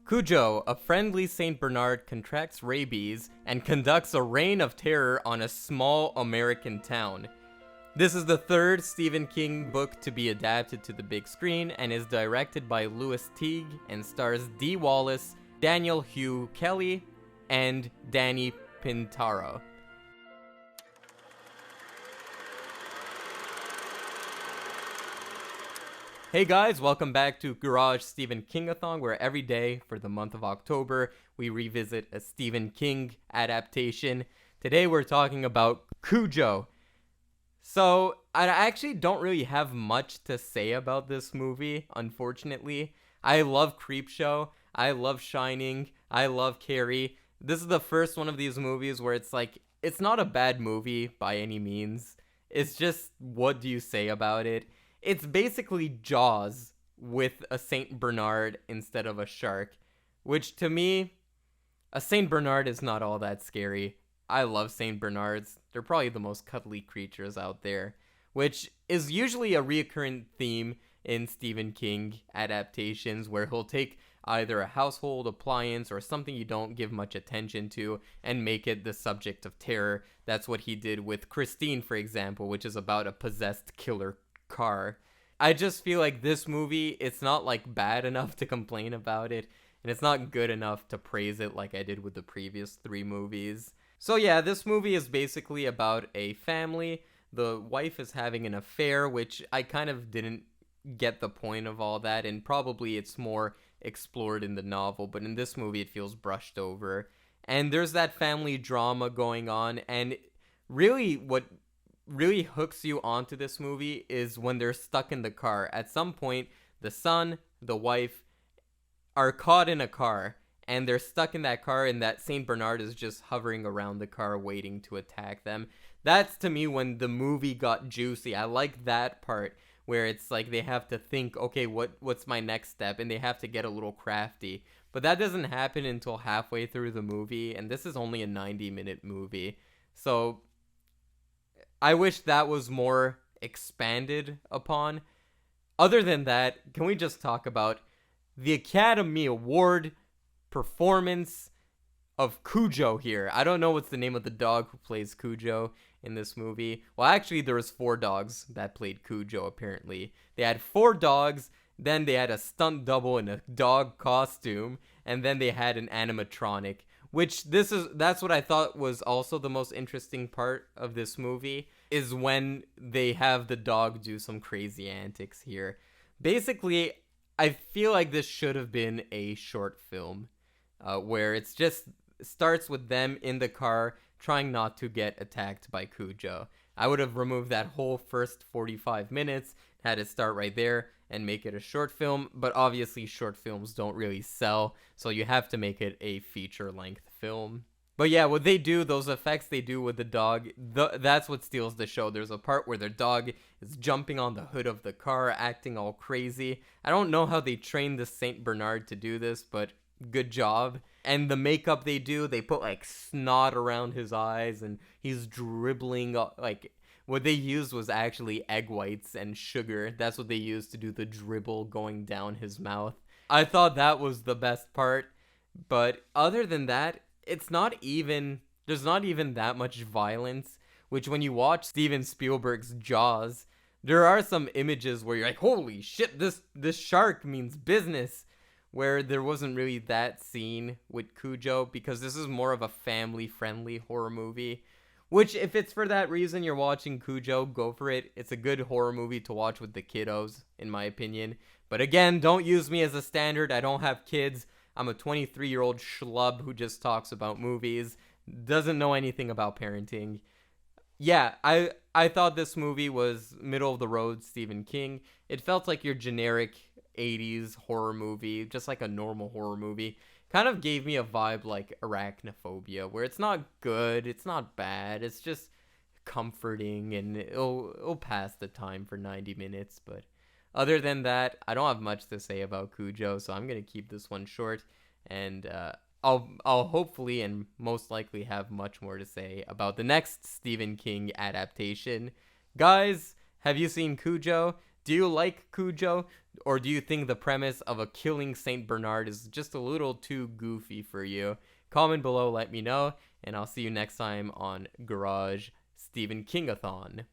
Cujo, a friendly Saint Bernard, contracts rabies and conducts a reign of terror on a small American town. This is the third Stephen King book to be adapted to the big screen and is directed by Teague and stars Dee Wallace, Daniel Hugh Kelly, and Danny Pintauro. Hey guys, welcome back to Garage Stephen-King-a-thon, where every day for the month of October, we revisit a Stephen King adaptation. Today we're talking about Cujo. So, I actually don't really have much to say about this movie, unfortunately. I love Creepshow, I love Shining, I love Carrie. This is the first one of these movies where it's not a bad movie by any means. It's just, what do you say about it? It's basically Jaws with a Saint Bernard instead of a shark, which to me, a Saint Bernard is not all that scary. I love Saint Bernards. They're probably the most cuddly creatures out there, which is usually a recurrent theme in Stephen King adaptations where he'll take either a household appliance or something you don't give much attention to and make it the subject of terror. That's what he did with Christine, for example, which is about a possessed killer car. I just feel like this movie, it's not like bad enough to complain about it, and it's not good enough to praise it like I did with the previous three movies. So yeah, this movie is basically about a family. The wife is having an affair, which I kind of didn't get the point of all that, and probably it's more explored in the novel, but in this movie it feels brushed over. And there's that family drama going on, and really what really hooks you onto this movie is when they're stuck in the car. At some point, the son, the wife are caught in a car, and they're stuck in that car, and that Saint Bernard is just hovering around the car waiting to attack them. That's to me when the movie got juicy. I like that part where it's like they have to think, okay, what's my next step, and they have to get a little crafty. But that doesn't happen until halfway through the movie, and this is only a 90-minute movie. So I wish that was more expanded upon. Other than that, can we just talk about the Academy Award performance of Cujo here? I don't know what's the name of the dog who plays Cujo in this movie. Well, actually, there was 4 dogs that played Cujo, apparently. They had 4 dogs, then they had a stunt double in a dog costume, and then they had an animatronic. Which that's what I thought was also the most interesting part of this movie, is when they have the dog do some crazy antics here. Basically, I feel like this should have been a short film, where it's just starts with them in the car trying not to get attacked by Cujo. I would have removed that whole first 45 minutes, had it start right there, and make it a short film, but obviously short films don't really sell, so you have to make it a feature-length film. But yeah, what they do, those effects they do with the dog, that's what steals the show. There's a part where their dog is jumping on the hood of the car, acting all crazy. I don't know how they trained the Saint Bernard to do this, but good job. And the makeup they do, they put like snot around his eyes, and he's dribbling, like, what they used was actually egg whites and sugar. That's what they used to do the dribble going down his mouth. I thought that was the best part. But other than that, there's not even that much violence. Which when you watch Steven Spielberg's Jaws, there are some images where you're like, holy shit, this shark means business. Where there wasn't really that scene with Cujo, because this is more of a family-friendly horror movie. Which, if it's for that reason you're watching Cujo, go for it. It's a good horror movie to watch with the kiddos, in my opinion. But again, don't use me as a standard. I don't have kids. I'm a 23-year-old schlub who just talks about movies, doesn't know anything about parenting. Yeah, I thought this movie was middle-of-the-road Stephen King. It felt like your generic 80s horror movie, just like a normal horror movie. Kind of gave me a vibe like Arachnophobia, where it's not good, it's not bad, it's just comforting, and it'll pass the time for 90 minutes. But other than that, I don't have much to say about Cujo, so I'm gonna keep this one short, and I'll hopefully and most likely have much more to say about the next Stephen King adaptation. Guys, have you seen Cujo? Do you like Cujo, or do you think the premise of a killing Saint Bernard is just a little too goofy for you? Comment below, let me know, and I'll see you next time on Garage Stephen-King-a-thon.